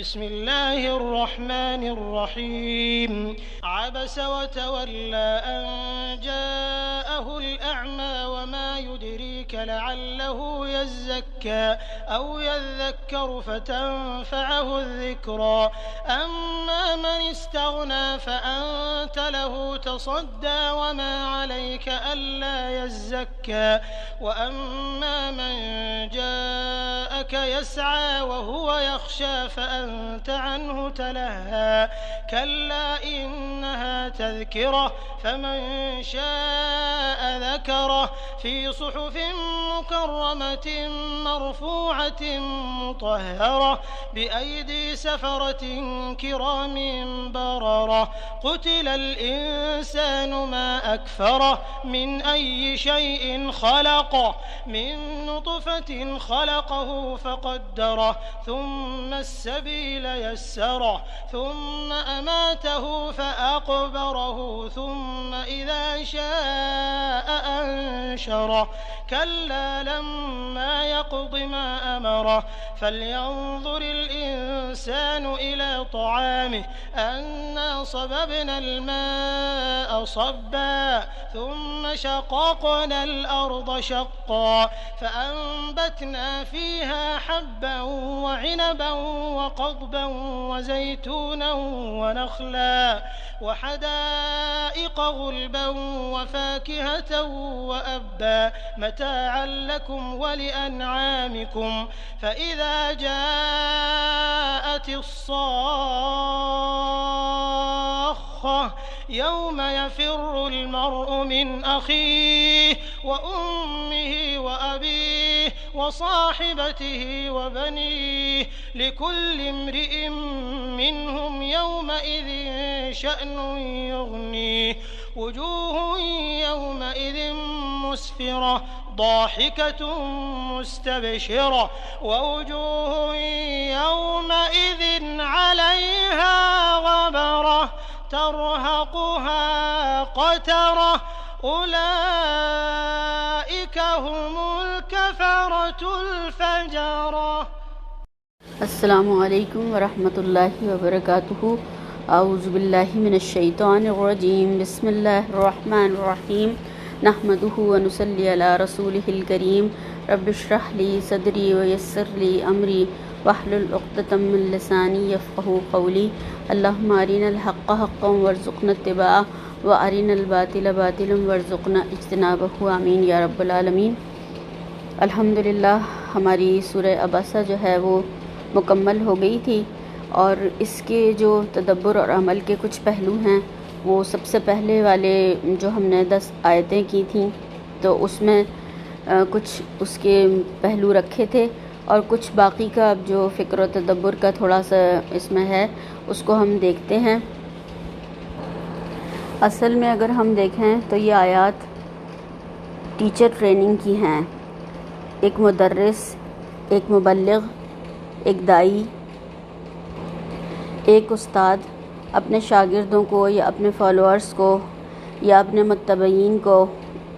بسم الله الرحمن الرحيم عبس وتولى أن جاءه الأعمى وما يدريك لعله يزكى أو يذكر فتنفعه الذكرى أما من استغنى فأنت له تصدى وما عليك ألا يزكى وأما من جاءك يسعى وهو يخشى فأنت عنه تلهى كلا إنها تذكرة فمن شاء ذكره في صحف مكرمة مرفوعة مطهرة بأيدي سفرة كرام بررة قتل الإنسان ما أكفره من أي شيء خلقه من نطفة خلقه فقدره ثم السبيل يسره ثم أماته فأقبره ثم إذا شاء أنشره كلا لما يقض ما أمره فلينظر الإنسان إلى طعامه أنا صببنا الماء صبا ثم شققنا الأرض شقا فأنبتنا فيها حبا وعنبا وقضبا وزيتونا ونخلا وحدائق غلبا وفاكهة وأبا متاعا لكم ولأنعامكم فإذا جاءت الصاخة يوم يفر المرء من أخيه وأمه وأبيه وصاحبته وبنيه لكل امرئ منهم يومئذ شأن يغنيه وجوه يومئذ مسفرة ضاحكة مستبشرة ووجوه يومئذ عليها غبرة ترهقها قترة أولئك هم الكفرة الفجرة. السلام علیکم ورحمۃ اللہ وبرکاتہ. اعوذ باللہ من الشیطان الرجیم. بسم اللہ الرحمن الرحیم. نحمدہ ونصلی علی رسولہ الکریم. رب اشرح لی صدری ویسر لی امری واحلل عقدۃ من لسانی یفقہوا قولی. اللہم ارنا الحق حقا وارزقنا اتباعہ وارنا الباطل باطلا وارزقنا اجتنابہ. آمین یا رب العالمین. الحمدللہ ہماری سورہ عبسہ جو ہے وہ مکمل ہو گئی تھی، اور اس کے جو تدبر اور عمل کے کچھ پہلو ہیں وہ سب سے پہلے والے جو ہم نے 10 آیتیں کی تھیں تو اس میں کچھ اس کے پہلو رکھے تھے، اور کچھ باقی کا اب جو فکر و تدبر کا تھوڑا سا اس میں ہے اس کو ہم دیکھتے ہیں. اصل میں اگر ہم دیکھیں تو یہ آیات ٹیچر ٹریننگ کی ہیں. ایک مدرس، ایک مبلغ، ایک دائی، ایک استاد اپنے شاگردوں کو یا اپنے فالوورز کو یا اپنے متبعین کو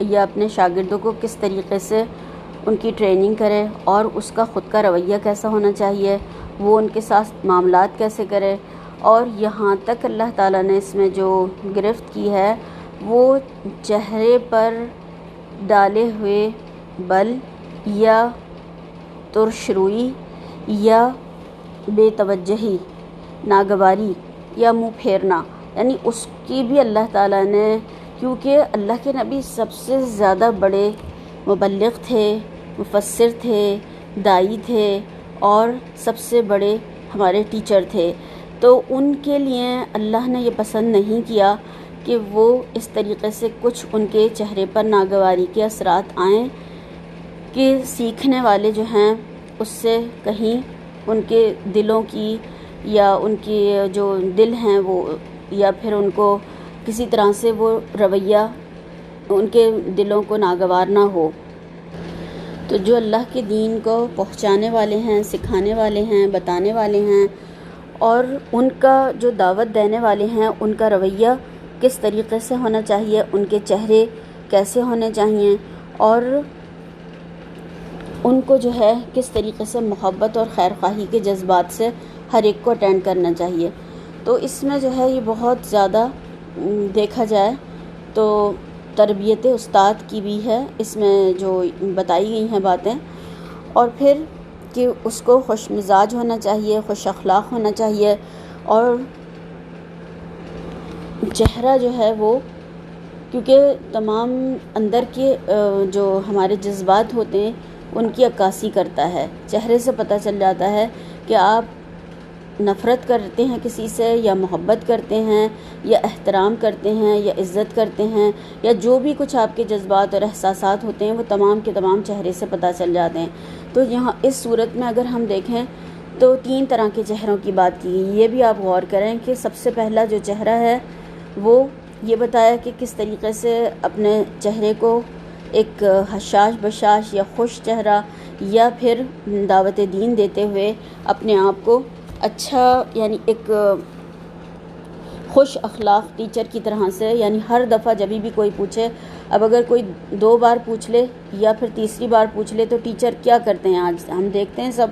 یا اپنے شاگردوں کو کس طریقے سے ان کی ٹریننگ کرے اور اس کا خود کا رویہ کیسا ہونا چاہیے، وہ ان کے ساتھ معاملات کیسے کرے. اور یہاں تک اللہ تعالیٰ نے اس میں جو گرفت کی ہے وہ چہرے پر ڈالے ہوئے بل یا ترش روئی یا بے توجہی، ناگواری یا منہ پھیرنا، یعنی اس کی بھی اللہ تعالیٰ نے، کیونکہ اللہ کے نبی سب سے زیادہ بڑے مبلغ تھے، مفسر تھے، دائی تھے اور سب سے بڑے ہمارے ٹیچر تھے، تو ان کے لیے اللہ نے یہ پسند نہیں کیا کہ وہ اس طریقے سے کچھ ان کے چہرے پر ناگواری کے اثرات آئیں کہ سیکھنے والے جو ہیں اس سے کہیں ان کے دلوں کی یا ان کی جو دل ہیں وہ، یا پھر ان کو کسی طرح سے وہ رویہ ان کے دلوں کو ناگوار نہ ہو. تو جو اللہ کے دین کو پہنچانے والے ہیں، سکھانے والے ہیں، بتانے والے ہیں، اور ان کا جو دعوت دینے والے ہیں ان کا رویہ کس طریقے سے ہونا چاہیے، ان کے چہرے کیسے ہونے چاہیے، اور ان کو جو ہے کس طریقے سے محبت اور خیر خواہی کے جذبات سے ہر ایک کو اٹینڈ کرنا چاہیے۔ تو اس میں جو ہے یہ بہت زیادہ دیکھا جائے تو تربیت استاد کی بھی ہے اس میں جو بتائی گئی ہیں باتیں، اور پھر کہ اس کو خوش مزاج ہونا چاہیے، خوش اخلاق ہونا چاہیے، اور چہرہ جو ہے وہ، کیونکہ تمام اندر کے جو ہمارے جذبات ہوتے ہیں ان کی عکاسی کرتا ہے۔ چہرے سے پتہ چل جاتا ہے کہ آپ نفرت کرتے ہیں کسی سے، یا محبت کرتے ہیں، یا احترام کرتے ہیں، یا عزت کرتے ہیں، یا جو بھی کچھ آپ کے جذبات اور احساسات ہوتے ہیں وہ تمام کے تمام چہرے سے پتہ چل جاتے ہیں۔ تو یہاں اس صورت میں اگر ہم دیکھیں تو 3 طرح کے چہروں کی بات کی گئی۔ یہ بھی آپ غور کریں کہ سب سے پہلا جو چہرہ ہے وہ یہ بتایا کہ کس طریقے سے اپنے چہرے کو ایک حشاش بشاش یا خوش چہرہ، یا پھر دعوت دین دیتے ہوئے اپنے آپ کو اچھا، یعنی ایک خوش اخلاق ٹیچر کی طرح سے، یعنی ہر دفعہ جب بھی کوئی پوچھے، اب اگر کوئی 2 بار پوچھ لے یا پھر تیسری بار پوچھ لے تو ٹیچر کیا کرتے ہیں آج ہم دیکھتے ہیں سب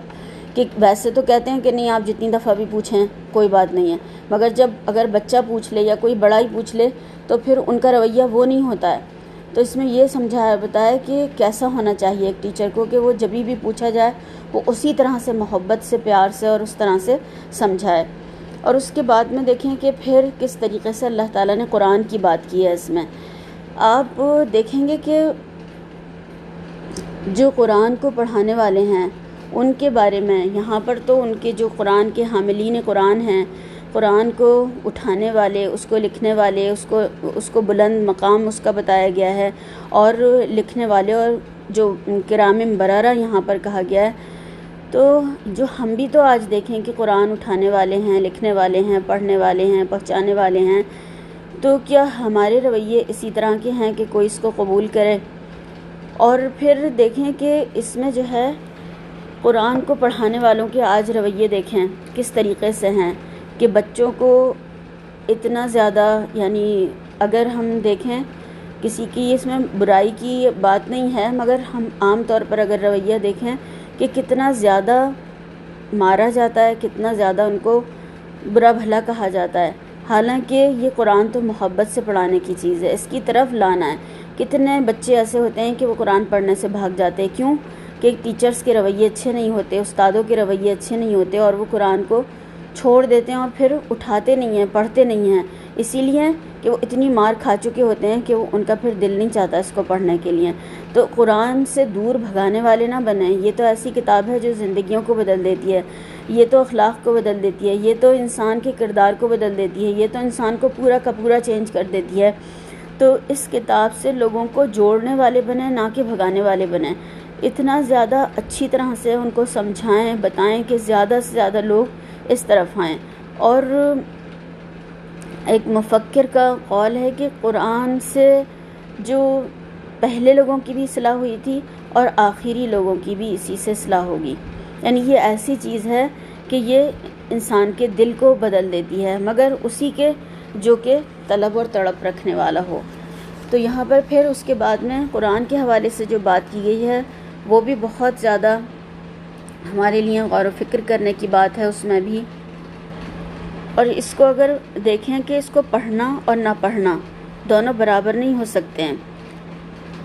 کہ ویسے تو کہتے ہیں کہ نہیں آپ جتنی دفعہ بھی پوچھیں کوئی بات نہیں ہے، مگر جب اگر بچہ پوچھ لے یا کوئی بڑا ہی پوچھ لے تو پھر ان کا رویہ وہ نہیں ہوتا ہے۔ تو اس میں یہ سمجھایا بتایا کہ کیسا ہونا چاہیے ایک ٹیچر کو کہ وہ جب بھی پوچھا جائے وہ اسی طرح سے محبت سے، پیار سے اور اس طرح سے سمجھائے۔ اور اس کے بعد میں دیکھیں کہ پھر کس طریقے سے اللہ تعالیٰ نے قرآن کی بات کی ہے اس میں۔ آپ دیکھیں گے کہ جو قرآن کو پڑھانے والے ہیں ان کے بارے میں یہاں پر تو ان کے جو قرآن کے حاملین قرآن ہیں، قرآن کو اٹھانے والے، اس کو لکھنے والے، اس کو بلند مقام اس کا بتایا گیا ہے، اور لکھنے والے اور جو کرام بررہ یہاں پر کہا گیا ہے۔ تو جو ہم بھی تو آج دیکھیں کہ قرآن اٹھانے والے ہیں، لکھنے والے ہیں، پڑھنے والے ہیں، پہنچانے والے ہیں، تو کیا ہمارے رویے اسی طرح کے ہیں کہ کوئی اس کو قبول کرے؟ اور پھر دیکھیں کہ اس میں جو ہے قرآن کو پڑھانے والوں کے آج رویے دیکھیں کس طریقے سے ہیں کہ بچوں کو اتنا زیادہ، یعنی اگر ہم دیکھیں کسی کی اس میں برائی کی بات نہیں ہے، مگر ہم عام طور پر اگر رویہ دیکھیں کہ کتنا زیادہ مارا جاتا ہے، کتنا زیادہ ان کو برا بھلا کہا جاتا ہے، حالانکہ یہ قرآن تو محبت سے پڑھانے کی چیز ہے، اس کی طرف لانا ہے۔ کتنے بچے ایسے ہوتے ہیں کہ وہ قرآن پڑھنے سے بھاگ جاتے ہیں، کیوں کہ ٹیچرز کے رویے اچھے نہیں ہوتے، استادوں کے رویے اچھے نہیں ہوتے، اور وہ قرآن کو چھوڑ دیتے ہیں اور پھر اٹھاتے نہیں ہیں، پڑھتے نہیں ہیں، اسی لیے کہ وہ اتنی مار کھا چکے ہوتے ہیں کہ وہ ان کا پھر دل نہیں چاہتا اس کو پڑھنے کے لیے۔ تو قرآن سے دور بھگانے والے نہ بنیں۔ یہ تو ایسی کتاب ہے جو زندگیوں کو بدل دیتی ہے، یہ تو اخلاق کو بدل دیتی ہے، یہ تو انسان کے کردار کو بدل دیتی ہے، یہ تو انسان کو پورا کا پورا چینج کر دیتی ہے۔ تو اس کتاب سے لوگوں کو جوڑنے والے بنیں، نہ کہ بھگانے والے بنیں۔ اتنا زیادہ اچھی طرح سے ان کو سمجھائیں، بتائیں کہ زیادہ سے زیادہ لوگ اس طرف آئیں۔ اور ایک مفکر کا قول ہے کہ قرآن سے جو پہلے لوگوں کی بھی اصلاح ہوئی تھی اور آخری لوگوں کی بھی اسی سے اصلاح ہوگی، یعنی یہ ایسی چیز ہے کہ یہ انسان کے دل کو بدل دیتی ہے، مگر اسی کے جو کہ طلب اور تڑپ رکھنے والا ہو۔ تو یہاں پر پھر اس کے بعد میں قرآن کے حوالے سے جو بات کی گئی ہے وہ بھی بہت زیادہ ہمارے لیے غور و فکر کرنے کی بات ہے اس میں بھی۔ اور اس کو اگر دیکھیں کہ اس کو پڑھنا اور نہ پڑھنا دونوں برابر نہیں ہو سکتے ہیں،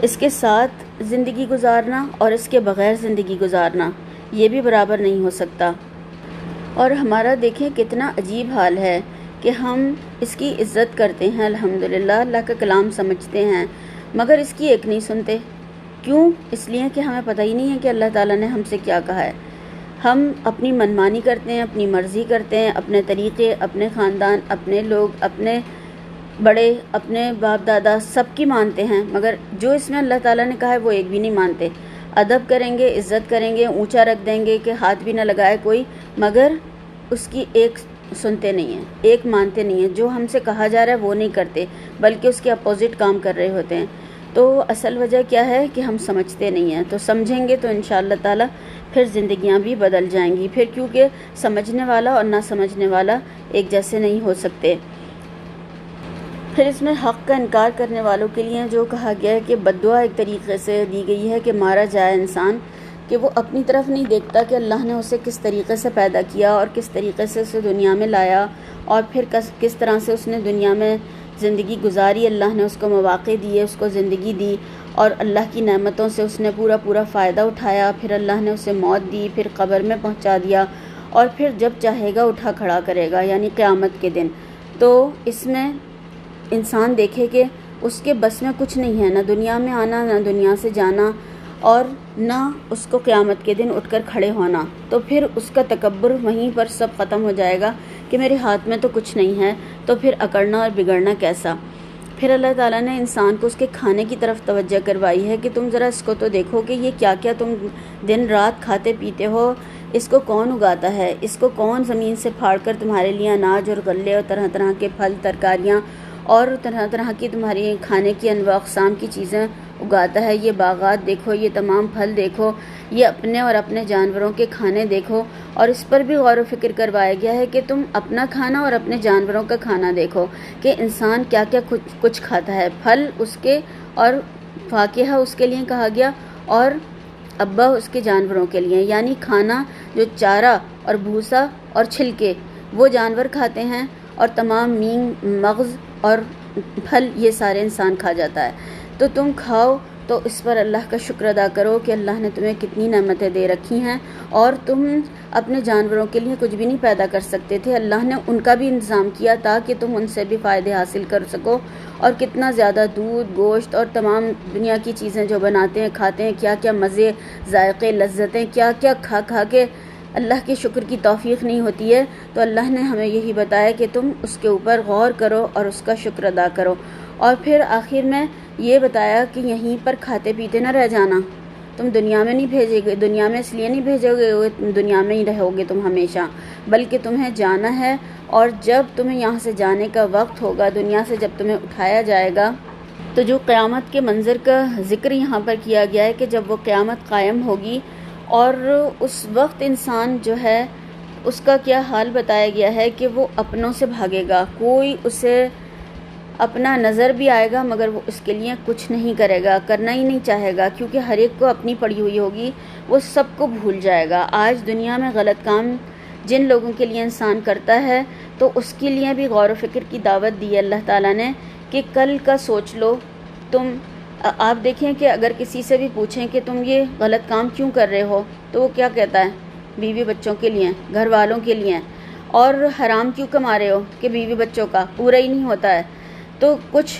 اس کے ساتھ زندگی گزارنا اور اس کے بغیر زندگی گزارنا یہ بھی برابر نہیں ہو سکتا۔ اور ہمارا دیکھیں کتنا عجیب حال ہے کہ ہم اس کی عزت کرتے ہیں، الحمدللہ اللہ کا کلام سمجھتے ہیں، مگر اس کی ایک نہیں سنتے۔ کیوں؟ اس لیے کہ ہمیں پتہ ہی نہیں ہے کہ اللہ تعالیٰ نے ہم سے کیا کہا ہے۔ ہم اپنی منمانی کرتے ہیں، اپنی مرضی کرتے ہیں، اپنے طریقے، اپنے خاندان، اپنے لوگ، اپنے بڑے، اپنے باپ دادا سب کی مانتے ہیں، مگر جو اس میں اللہ تعالیٰ نے کہا ہے وہ ایک بھی نہیں مانتے۔ ادب کریں گے، عزت کریں گے، اونچا رکھ دیں گے کہ ہاتھ بھی نہ لگائے کوئی، مگر اس کی ایک سنتے نہیں ہیں، ایک مانتے نہیں ہیں۔ جو ہم سے کہا جا رہا ہے وہ نہیں کرتے، بلکہ اس کے اپوزٹ کام کر رہے ہوتے ہیں۔ تو اصل وجہ کیا ہے کہ ہم سمجھتے نہیں ہیں۔ تو سمجھیں گے تو انشاءاللہ تعالیٰ پھر زندگیاں بھی بدل جائیں گی، پھر کیونکہ سمجھنے والا اور نہ سمجھنے والا ایک جیسے نہیں ہو سکتے۔ پھر اس میں حق کا انکار کرنے والوں کے لیے جو کہا گیا ہے کہ بد دعا ایک طریقے سے دی گئی ہے کہ مارا جائے انسان کہ وہ اپنی طرف نہیں دیکھتا کہ اللہ نے اسے کس طریقے سے پیدا کیا اور کس طریقے سے اسے دنیا میں لایا، اور پھر کس طرح سے اس نے دنیا میں زندگی گزاری، اللہ نے اس کو مواقع دیے، اس کو زندگی دی، اور اللہ کی نعمتوں سے اس نے پورا فائدہ اٹھایا، پھر اللہ نے اسے موت دی، پھر قبر میں پہنچا دیا، اور پھر جب چاہے گا اٹھا کھڑا کرے گا، یعنی قیامت کے دن۔ تو اس میں انسان دیکھے کہ اس کے بس میں کچھ نہیں ہے، نہ دنیا میں آنا، نہ دنیا سے جانا، اور نہ اس کو قیامت کے دن اٹھ کر کھڑے ہونا، تو پھر اس کا تکبر وہیں پر سب ختم ہو جائے گا کہ میرے ہاتھ میں تو کچھ نہیں ہے، تو پھر اکڑنا اور بگڑنا کیسا۔ پھر اللہ تعالیٰ نے انسان کو اس کے کھانے کی طرف توجہ کروائی ہے کہ تم ذرا اس کو تو دیکھو کہ یہ کیا کیا تم دن رات کھاتے پیتے ہو، اس کو کون اگاتا ہے، اس کو کون زمین سے پھاڑ کر تمہارے لیے اناج اور غلے اور طرح طرح کے پھل ترکاریاں اور طرح طرح کی تمہاری کھانے کی انواع اقسام کی چیزیں اگاتا ہے۔ یہ باغات دیکھو، یہ تمام پھل دیکھو، یہ اپنے اور اپنے جانوروں کے کھانے دیکھو، اور اس پر بھی غور و فکر کروایا گیا ہے کہ تم اپنا کھانا اور اپنے جانوروں کا کھانا دیکھو کہ انسان کیا کیا کچھ کھاتا ہے۔ پھل اس کے اور فاکہہ اس کے لیے کہا گیا، اور ابا اس کے جانوروں کے لیے، یعنی کھانا جو چارہ اور بھوسا اور چھلکے وہ جانور کھاتے ہیں، اور تمام مینگ مغز اور پھل یہ سارے انسان کھا جاتا ہے۔ تو تم کھاؤ تو اس پر اللہ کا شکر ادا کرو کہ اللہ نے تمہیں کتنی نعمتیں دے رکھی ہیں، اور تم اپنے جانوروں کے لیے کچھ بھی نہیں پیدا کر سکتے تھے، اللہ نے ان کا بھی انتظام کیا تاکہ تم ان سے بھی فائدے حاصل کر سکو، اور کتنا زیادہ دودھ، گوشت اور تمام دنیا کی چیزیں جو بناتے ہیں کھاتے ہیں، کیا کیا مزے، ذائقے، لذتیں، کیا کیا کھا کھا کے اللہ کے شکر کی توفیق نہیں ہوتی ہے۔ تو اللہ نے ہمیں یہی بتایا کہ تم اس کے اوپر غور کرو اور اس کا شکر ادا کرو، اور پھر آخر میں یہ بتایا کہ یہیں پر کھاتے پیتے نہ رہ جانا، تم دنیا میں نہیں بھیجے گے، دنیا میں اس لیے نہیں بھیجو گے دنیا میں ہی رہو گے تم ہمیشہ، بلکہ تمہیں جانا ہے، اور جب تمہیں یہاں سے جانے کا وقت ہوگا، دنیا سے جب تمہیں اٹھایا جائے گا، تو جو قیامت کے منظر کا ذکر یہاں پر کیا گیا ہے کہ جب وہ قیامت قائم ہوگی، اور اس وقت انسان جو ہے اس کا کیا حال بتایا گیا ہے کہ وہ اپنوں سے بھاگے گا، کوئی اسے اپنا نظر بھی آئے گا مگر وہ اس کے لیے کچھ نہیں کرے گا، کرنا ہی نہیں چاہے گا، کیونکہ ہر ایک کو اپنی پڑی ہوئی ہوگی، وہ سب کو بھول جائے گا۔ آج دنیا میں غلط کام جن لوگوں کے لیے انسان کرتا ہے تو اس کے لیے بھی غور و فکر کی دعوت دی ہے اللہ تعالیٰ نے کہ کل کا سوچ لو۔ تم آپ دیکھیں کہ اگر کسی سے بھی پوچھیں کہ تم یہ غلط کام کیوں کر رہے ہو تو وہ کیا کہتا ہے؟ بیوی بچوں کے لیے، گھر والوں کے لیے۔ اور حرام کیوں کما رہے ہو؟ کہ بیوی بچوں کا پورا ہی نہیں ہوتا ہے۔ تو کچھ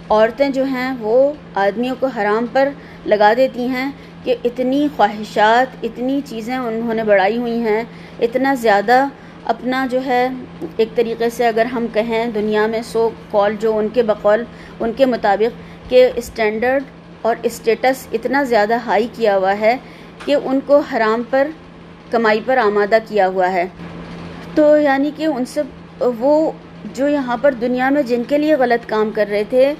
عورتیں جو ہیں وہ آدمیوں کو حرام پر لگا دیتی ہیں کہ اتنی خواہشات، اتنی چیزیں انہوں نے بڑھائی ہوئی ہیں، اتنا زیادہ اپنا جو ہے ایک طریقے سے اگر ہم کہیں دنیا میں سو کال جو ان کے بقول ان کے مطابق کہ اسٹینڈرڈ اور اسٹیٹس اتنا زیادہ ہائی کیا ہوا ہے کہ ان کو حرام پر کمائی پر آمادہ کیا ہوا ہے۔ تو یعنی کہ ان سے وہ جو یہاں پر دنیا میں جن کے لیے غلط کام کر رہے تھے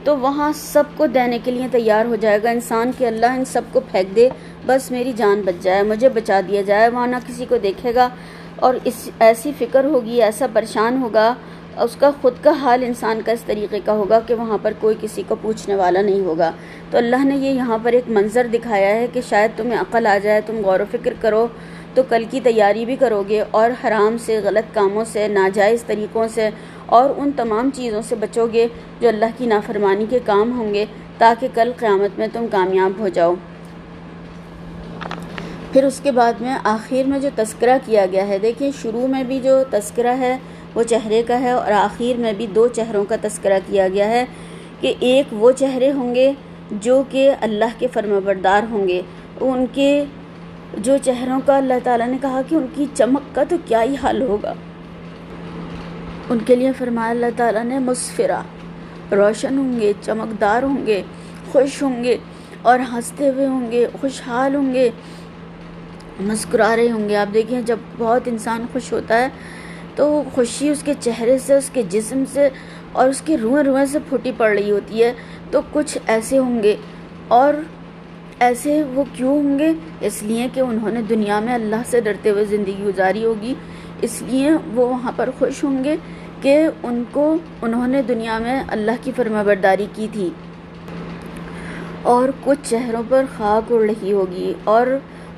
تو وہاں سب کو دینے کے لیے تیار ہو جائے گا انسان کہ اللہ ان سب کو پھینک دے، بس میری جان بچ جائے، مجھے بچا دیا جائے، وہاں نہ کسی کو دیکھے گا، اور ایسی فکر ہوگی، ایسا پریشان ہوگا، اس کا خود کا حال انسان کا اس طریقے کا ہوگا کہ وہاں پر کوئی کسی کو پوچھنے والا نہیں ہوگا۔ تو اللہ نے یہ یہاں پر ایک منظر دکھایا ہے کہ شاید تمہیں عقل آ جائے، تم غور و فکر کرو تو کل کی تیاری بھی کرو گے، اور حرام سے، غلط کاموں سے، ناجائز طریقوں سے اور ان تمام چیزوں سے بچو گے جو اللہ کی نافرمانی کے کام ہوں گے، تاکہ کل قیامت میں تم کامیاب ہو جاؤ۔ پھر اس کے بعد میں آخر میں جو تذکرہ کیا گیا ہے، دیکھیں شروع میں بھی جو تذکرہ ہے وہ چہرے کا ہے، اور آخر میں بھی دو چہروں کا تذکرہ کیا گیا ہے کہ ایک وہ چہرے ہوں گے جو کہ اللہ کے فرمانبردار ہوں گے، ان کے جو چہروں کا اللہ تعالیٰ نے کہا کہ ان کی چمک کا تو کیا ہی حال ہوگا، ان کے لیے فرمایا اللہ تعالیٰ نے مسفرہ، روشن ہوں گے، چمکدار ہوں گے، خوش ہوں گے، اور ہنستے ہوئے ہوں گے، خوشحال ہوں گے، مسکرا رہے ہوں گے۔ آپ دیکھیں جب بہت انسان خوش ہوتا ہے تو خوشی اس کے چہرے سے، اس کے جسم سے اور اس کے روئیں روئیں سے پھوٹی پڑ رہی ہوتی ہے، تو کچھ ایسے ہوں گے۔ اور ایسے وہ کیوں ہوں گے؟ اس لیے کہ انہوں نے دنیا میں اللہ سے ڈرتے ہوئے زندگی گزاری ہوگی، اس لیے وہ وہاں پر خوش ہوں گے کہ انہوں نے دنیا میں اللہ کی فرمانبرداری کی تھی۔ اور کچھ چہروں پر خاک اڑ رہی ہوگی، اور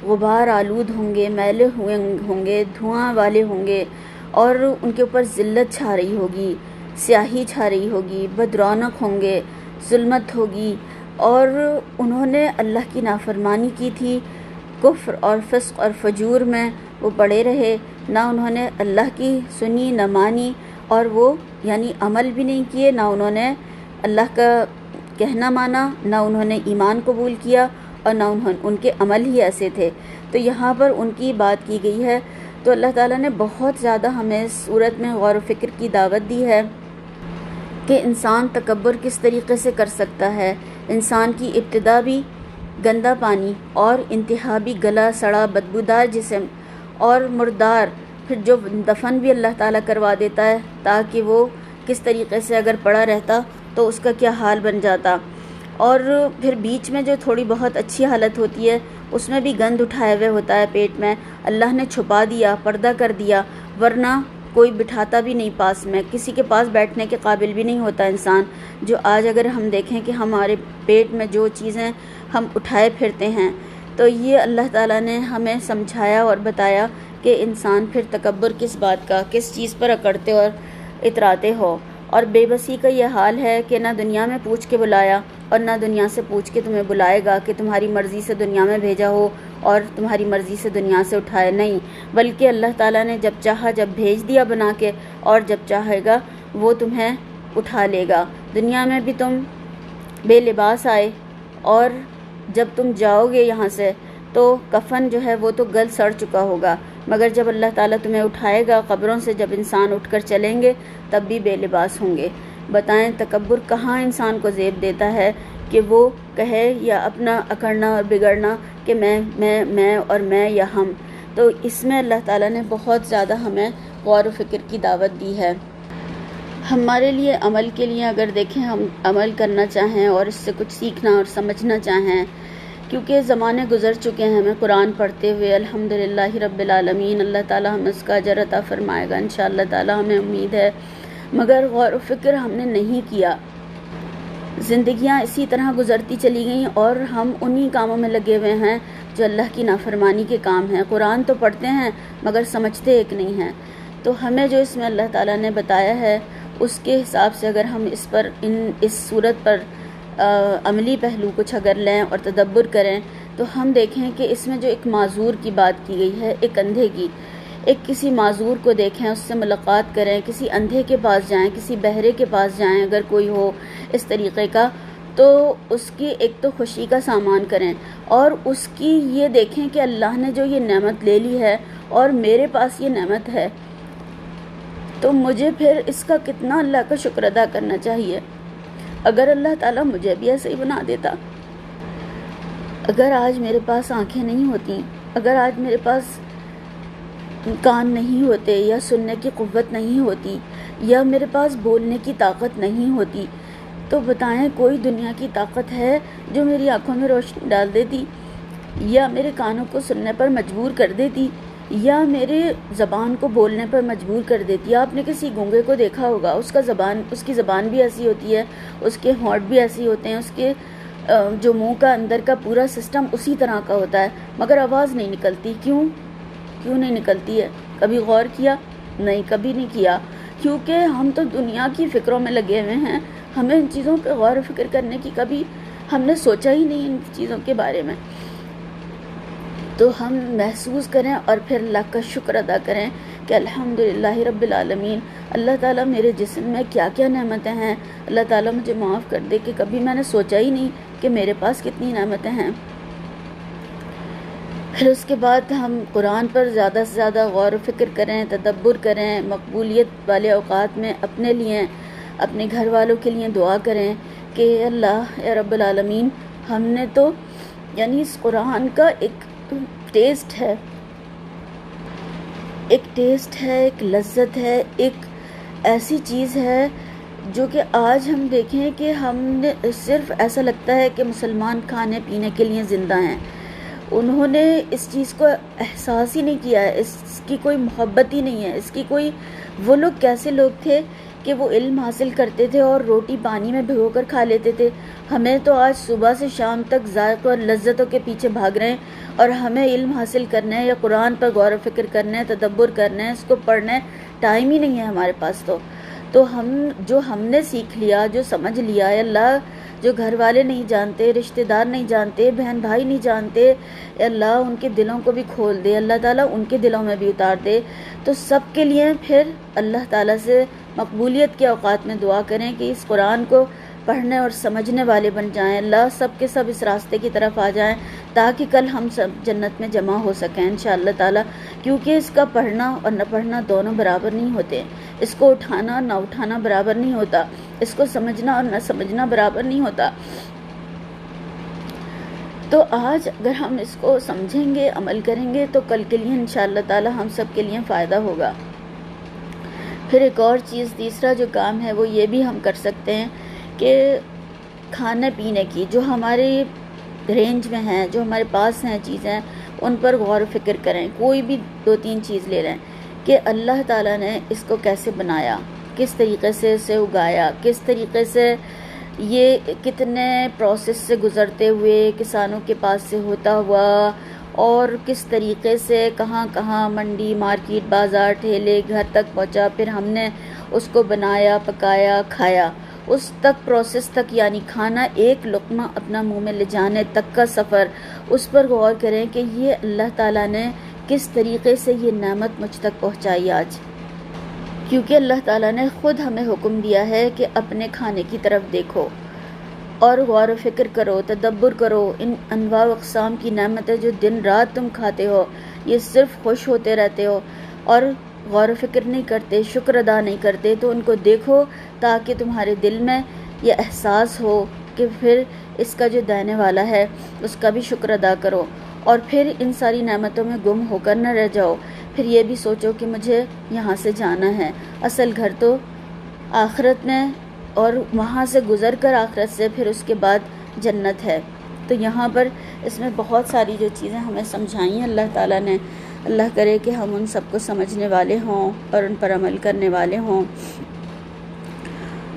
غبار آلود ہوں گے، میلے ہوئے ہوں گے، دھواں والے ہوں گے، اور ان کے اوپر ذلت چھا رہی ہوگی، سیاہی چھا رہی ہوگی، بدرونق ہوں گے، ظلمت ہوگی، اور انہوں نے اللہ کی نافرمانی کی تھی، کفر اور فسق اور فجور میں وہ پڑے رہے، نہ انہوں نے اللہ کی سنی نہ مانی، اور وہ یعنی عمل بھی نہیں کیے، نہ انہوں نے اللہ کا کہنا مانا، نہ انہوں نے ایمان قبول کیا، اور نہ ان کے عمل ہی ایسے تھے۔ تو یہاں پر ان کی بات کی گئی ہے۔ تو اللہ تعالیٰ نے بہت زیادہ ہمیں اس صورت میں غور و فکر کی دعوت دی ہے کہ انسان تکبر کس طریقے سے کر سکتا ہے۔ انسان کی ابتدا بھی گندا پانی، اور انتہا بھی گلا سڑا بدبودار جسم اور مردار، پھر جو دفن بھی اللہ تعالیٰ کروا دیتا ہے تاکہ وہ کس طریقے سے اگر پڑا رہتا تو اس کا کیا حال بن جاتا، اور پھر بیچ میں جو تھوڑی بہت اچھی حالت ہوتی ہے اس میں بھی گند اٹھائے ہوئے ہوتا ہے پیٹ میں، اللہ نے چھپا دیا، پردہ کر دیا، ورنہ کوئی بٹھاتا بھی نہیں پاس میں، کسی کے پاس بیٹھنے کے قابل بھی نہیں ہوتا انسان۔ جو آج اگر ہم دیکھیں کہ ہمارے پیٹ میں جو چیزیں ہم اٹھائے پھرتے ہیں، تو یہ اللہ تعالیٰ نے ہمیں سمجھایا اور بتایا کہ انسان پھر تکبر کس بات کا، کس چیز پر اکڑتے اور اتراتے ہو۔ اور بے بسی کا یہ حال ہے کہ نہ دنیا میں پوچھ کے بلایا اور نہ دنیا سے پوچھ کے تمہیں بلائے گا کہ تمہاری مرضی سے دنیا میں بھیجا ہو اور تمہاری مرضی سے دنیا سے اٹھائے، نہیں، بلکہ اللہ تعالیٰ نے جب چاہا جب بھیج دیا بنا کے، اور جب چاہے گا وہ تمہیں اٹھا لے گا۔ دنیا میں بھی تم بے لباس آئے، اور جب تم جاؤ گے یہاں سے تو کفن جو ہے وہ تو گل سڑ چکا ہوگا، مگر جب اللہ تعالیٰ تمہیں اٹھائے گا قبروں سے، جب انسان اٹھ کر چلیں گے تب بھی بے لباس ہوں گے۔ بتائیں تکبر کہاں انسان کو زیب دیتا ہے کہ وہ کہے یا اپنا اکڑنا اور بگڑنا کہ میں اور میں یا ہم۔ تو اس میں اللہ تعالیٰ نے بہت زیادہ ہمیں غور و فکر کی دعوت دی ہے۔ ہمارے لیے عمل کے لیے اگر دیکھیں ہم عمل کرنا چاہیں اور اس سے کچھ سیکھنا اور سمجھنا چاہیں، کیونکہ زمانے گزر چکے ہیں ہمیں قرآن پڑھتے ہوئے، الحمدللہ رب العالمین، اللہ تعالیٰ ہمیں اس کا اجر عطا فرمائے گا انشاءاللہ تعالیٰ، ہمیں امید ہے، مگر غور و فکر ہم نے نہیں کیا۔ زندگیاں اسی طرح گزرتی چلی گئیں اور ہم انہی کاموں میں لگے ہوئے ہیں جو اللہ کی نافرمانی کے کام ہیں۔ قرآن تو پڑھتے ہیں مگر سمجھتے ایک نہیں ہیں۔ تو ہمیں جو اس میں اللہ تعالیٰ نے بتایا ہے اس کے حساب سے اگر ہم اس صورت پر عملی پہلو کچھ اگر لیں اور تدبر کریں تو ہم دیکھیں کہ اس میں جو ایک معذور کی بات کی گئی ہے، ایک اندھے کی، ایک کسی معذور کو دیکھیں، اس سے ملاقات کریں، کسی اندھے کے پاس جائیں، کسی بہرے کے پاس جائیں اگر کوئی ہو اس طریقے کا، تو اس کی ایک تو خوشی کا سامان کریں، اور اس کی یہ دیکھیں کہ اللہ نے جو یہ نعمت لے لی ہے اور میرے پاس یہ نعمت ہے، تو مجھے پھر اس کا کتنا اللہ کا شکر ادا کرنا چاہیے۔ اگر اللہ تعالیٰ مجھے بھی ایسے ہی بنا دیتا، اگر آج میرے پاس آنکھیں نہیں ہوتی، اگر آج میرے پاس کان نہیں ہوتے یا سننے کی قوت نہیں ہوتی یا میرے پاس بولنے کی طاقت نہیں ہوتی، تو بتائیں کوئی دنیا کی طاقت ہے جو میری آنکھوں میں روشنی ڈال دیتی، یا میرے کانوں کو سننے پر مجبور کر دیتی، یا میرے زبان کو بولنے پر مجبور کر دیتی۔ آپ نے کسی گونگے کو دیکھا ہوگا، اس کی زبان بھی ایسی ہوتی ہے، اس کے ہونٹ بھی ایسی ہوتے ہیں، اس کے جو منہ کا اندر کا پورا سسٹم اسی طرح کا ہوتا ہے، مگر آواز نہیں نکلتی۔ کیوں نہیں نکلتی ہے؟ کبھی غور کیا؟ نہیں، کبھی نہیں کیا، کیونکہ ہم تو دنیا کی فکروں میں لگے ہوئے ہیں، ہمیں ان چیزوں پہ غور و فکر کرنے کی کبھی ہم نے سوچا ہی نہیں ان چیزوں کے بارے میں۔ تو ہم محسوس کریں اور پھر اللہ کا شکر ادا کریں کہ الحمدللہ رب العالمین، اللہ تعالیٰ میرے جسم میں کیا کیا نعمتیں ہیں، اللہ تعالیٰ مجھے معاف کر دے کہ کبھی میں نے سوچا ہی نہیں کہ میرے پاس کتنی نعمتیں ہیں۔ پھر اس کے بعد ہم قرآن پر زیادہ سے زیادہ غور و فکر کریں، تدبر کریں، مقبولیت والے اوقات میں اپنے لیے، اپنے گھر والوں کے لیے دعا کریں کہ اللہ یا رب العالمین، ہم نے تو یعنی اس قرآن کا ایک ٹیسٹ ہے، ایک لذت ہے، ایک ایسی چیز ہے جو کہ آج ہم دیکھیں کہ ہم نے صرف ایسا لگتا ہے کہ مسلمان کھانے پینے کے لیے زندہ ہیں، انہوں نے اس چیز کو احساس ہی نہیں کیا ہے، اس کی کوئی محبت ہی نہیں ہے، اس کی کوئی، وہ لوگ کیسے لوگ تھے کہ وہ علم حاصل کرتے تھے اور روٹی پانی میں بھگو کر کھا لیتے تھے۔ ہمیں تو آج صبح سے شام تک ذائقوں اور لذتوں کے پیچھے بھاگ رہے ہیں، اور ہمیں علم حاصل کرنا ہے یا قرآن پر غور و فکر کرنا ہے، تدبر کرنا ہے، اس کو پڑھنا ہے، ٹائم ہی نہیں ہے ہمارے پاس۔ تو ہم نے سیکھ لیا، جو سمجھ لیا ہے اللہ، جو گھر والے نہیں جانتے، رشتہ دار نہیں جانتے، بہن بھائی نہیں جانتے، اللہ ان کے دلوں کو بھی کھول دے، اللہ تعالیٰ ان کے دلوں میں بھی اتار دے۔ تو سب کے لیے پھر اللہ تعالیٰ سے مقبولیت کے اوقات میں دعا کریں کہ اس قرآن کو پڑھنے اور سمجھنے والے بن جائیں، اللہ سب کے سب اس راستے کی طرف آ جائیں تاکہ کل ہم سب جنت میں جمع ہو سکیں انشاءاللہ تعالیٰ۔ کیونکہ اس کا پڑھنا اور نہ پڑھنا دونوں برابر نہیں ہوتے، اس کو اٹھانا اور نہ اٹھانا برابر نہیں ہوتا، اس کو سمجھنا اور نہ سمجھنا برابر نہیں ہوتا۔ تو آج اگر ہم اس کو سمجھیں گے، عمل کریں گے تو کل کے لیے انشاءاللہ تعالیٰ ہم سب کے لیے فائدہ ہوگا۔ پھر ایک اور چیز، تیسرا جو کام ہے وہ یہ بھی ہم کر سکتے ہیں کہ کھانے پینے کی جو ہماری رینج میں ہیں، جو ہمارے پاس ہیں چیزیں، ان پر غور و فکر کریں۔ کوئی بھی 2-3 چیز لے لیں کہ اللہ تعالیٰ نے اس کو کیسے بنایا، کس طریقے سے اسے اگایا، کس طریقے سے یہ کتنے پروسیس سے گزرتے ہوئے کسانوں کے پاس سے ہوتا ہوا، اور کس طریقے سے کہاں کہاں منڈی، مارکیٹ، بازار، ٹھیلے، گھر تک پہنچا، پھر ہم نے اس کو بنایا، پکایا، کھایا، اس تک پروسیس تک، یعنی کھانا ایک لقمہ اپنا منہ میں لے جانے تک کا سفر، اس پر غور کریں کہ یہ اللہ تعالیٰ نے کس طریقے سے یہ نعمت مجھ تک پہنچائی آج۔ کیونکہ اللہ تعالیٰ نے خود ہمیں حکم دیا ہے کہ اپنے کھانے کی طرف دیکھو اور غور و فکر کرو، تدبر کرو، ان انواع و اقسام کی نعمتیں جو دن رات تم کھاتے ہو، یہ صرف خوش ہوتے رہتے ہو اور غور و فکر نہیں کرتے، شکر ادا نہیں کرتے، تو ان کو دیکھو تاکہ تمہارے دل میں یہ احساس ہو کہ پھر اس کا جو دینے والا ہے اس کا بھی شکر ادا کرو، اور پھر ان ساری نعمتوں میں گم ہو کر نہ رہ جاؤ۔ پھر یہ بھی سوچو کہ مجھے یہاں سے جانا ہے، اصل گھر تو آخرت میں، اور وہاں سے گزر کر آخرت سے پھر اس کے بعد جنت ہے۔ تو یہاں پر اس میں بہت ساری جو چیزیں ہمیں سمجھائی ہیں اللہ تعالیٰ نے، اللہ کرے کہ ہم ان سب کو سمجھنے والے ہوں اور ان پر عمل کرنے والے ہوں،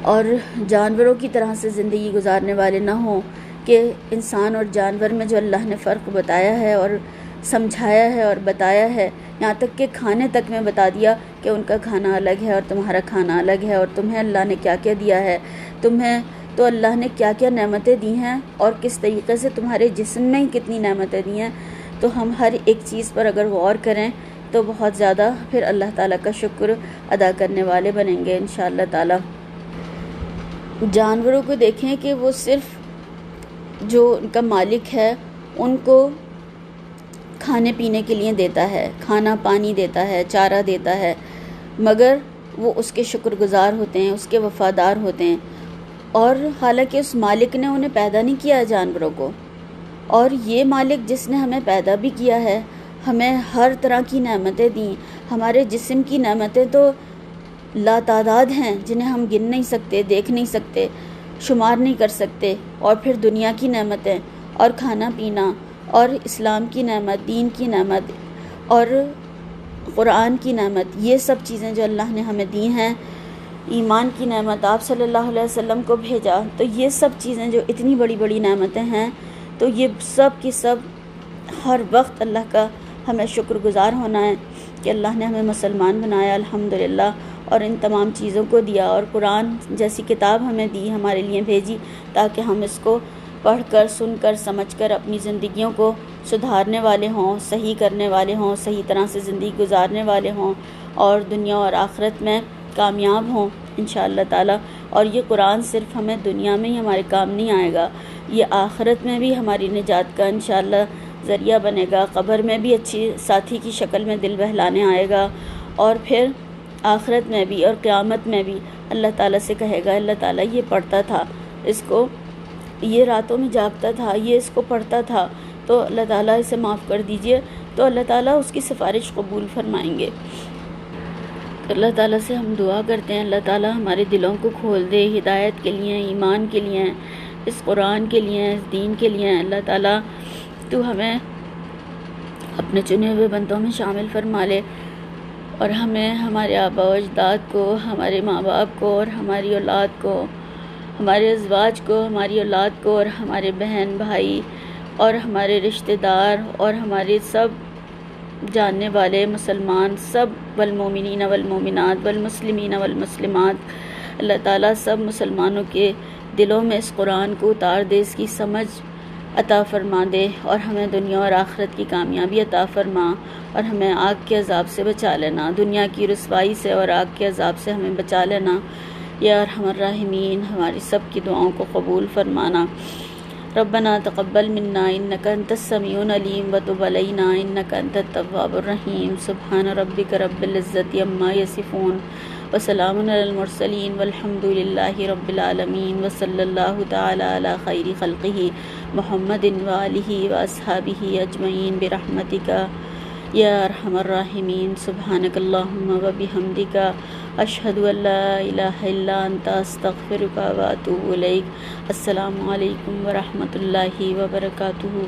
اور جانوروں کی طرح سے زندگی گزارنے والے نہ ہوں کہ انسان اور جانور میں جو اللہ نے فرق بتایا ہے اور سمجھایا ہے اور بتایا ہے، یہاں تک کہ کھانے تک میں بتا دیا کہ ان کا کھانا الگ ہے اور تمہارا کھانا الگ ہے، اور تمہیں اللہ نے کیا کیا دیا ہے، تمہیں تو اللہ نے کیا کیا نعمتیں دی ہیں اور کس طریقے سے تمہارے جسم میں ہی کتنی نعمتیں دی ہیں۔ تو ہم ہر ایک چیز پر اگر غور کریں تو بہت زیادہ پھر اللہ تعالیٰ کا شکر ادا کرنے والے بنیں گے انشاءاللہ تعالیٰ۔ جانوروں کو دیکھیں کہ وہ صرف جو ان کا مالک ہے ان کو کھانے پینے کے لیے دیتا ہے، کھانا پانی دیتا ہے، چارہ دیتا ہے، مگر وہ اس کے شکر گزار ہوتے ہیں، اس کے وفادار ہوتے ہیں، اور حالانکہ اس مالک نے انہیں پیدا نہیں کیا ہے جانوروں کو، اور یہ مالک جس نے ہمیں پیدا بھی کیا ہے، ہمیں ہر طرح کی نعمتیں دیں، ہمارے جسم کی نعمتیں تو لاتعداد ہیں جنہیں ہم گن نہیں سکتے، دیکھ نہیں سکتے، شمار نہیں کر سکتے، اور پھر دنیا کی نعمتیں اور کھانا پینا اور اسلام کی نعمت، دین کی نعمت اور قرآن کی نعمت، یہ سب چیزیں جو اللہ نے ہمیں دی ہیں، ایمان کی نعمت، آپ صلی اللہ علیہ وسلم کو بھیجا، تو یہ سب چیزیں جو اتنی بڑی بڑی نعمتیں ہیں، تو یہ سب کی سب ہر وقت اللہ کا ہمیں شکر گزار ہونا ہے کہ اللہ نے ہمیں مسلمان بنایا الحمدللہ، اور ان تمام چیزوں کو دیا، اور قرآن جیسی کتاب ہمیں دی، ہمارے لیے بھیجی تاکہ ہم اس کو پڑھ کر، سن کر، سمجھ کر اپنی زندگیوں کو سدھارنے والے ہوں، صحیح کرنے والے ہوں، صحیح طرح سے زندگی گزارنے والے ہوں، اور دنیا اور آخرت میں کامیاب ہوں انشاءاللہ تعالیٰ۔ اور یہ قرآن صرف ہمیں دنیا میں ہی ہمارے کام نہیں آئے گا، یہ آخرت میں بھی ہماری نجات کا انشاءاللہ ذریعہ بنے گا، قبر میں بھی اچھی ساتھی کی شکل میں دل بہلانے آئے گا، اور پھر آخرت میں بھی اور قیامت میں بھی اللہ تعالیٰ سے کہے گا اللہ تعالیٰ یہ پڑھتا تھا، اس کو یہ راتوں میں جاگتا تھا، یہ اس کو پڑھتا تھا، تو اللہ تعالیٰ اسے معاف کر دیجئے، تو اللہ تعالیٰ اس کی سفارش قبول فرمائیں گے۔ اللہ تعالیٰ سے ہم دعا کرتے ہیں اللہ تعالیٰ ہمارے دلوں کو کھول دے، ہدایت کے لیے، ایمان کے لیے، اس قرآن کے لیے، اس دین کے لیے۔ اللہ تعالیٰ تو ہمیں اپنے چنے ہوئے بندوں میں شامل فرما لے، اور ہمیں ہمارے آباء و اجداد کو، ہمارے ماں باپ کو اور ہماری اولاد کو، ہمارے ازواج کو، ہماری اولاد کو اور ہمارے بہن بھائی اور ہمارے رشتہ دار اور ہمارے سب جاننے والے مسلمان سب والمومنین والمومنات والمسلمین والمسلمات، اللہ تعالیٰ سب مسلمانوں کے دلوں میں اس قرآن کو اتار دے، اس کی سمجھ عطا فرما دے، اور ہمیں دنیا اور آخرت کی کامیابی عطا فرما، اور ہمیں آگ کے عذاب سے بچا لینا، دنیا کی رسوائی سے اور آگ کے عذاب سے ہمیں بچا لینا یا ارحم الراحمین۔ ہماری سب کی دعاؤں کو قبول فرمانا۔ ربنا تقبل منا انک انت السمیع العلیم وتب علینا انک انت التواب الرحیم۔ سبحان ربک رب العزت عما یصفون وسلام علی المرسلین والحمد للہ رب العالمین، وصلی اللہ تعالی علی خیر خلقہ محمد وآلہ واصحابہ اجمعین برحمتک یا ارحم الراحمین۔ سبحانک اللہم وبحمدک، اشہد ان لا الہ الا انت، استغفرک واتوب الیک۔ السلام علیکم ورحمۃ اللہ وبرکاتہ۔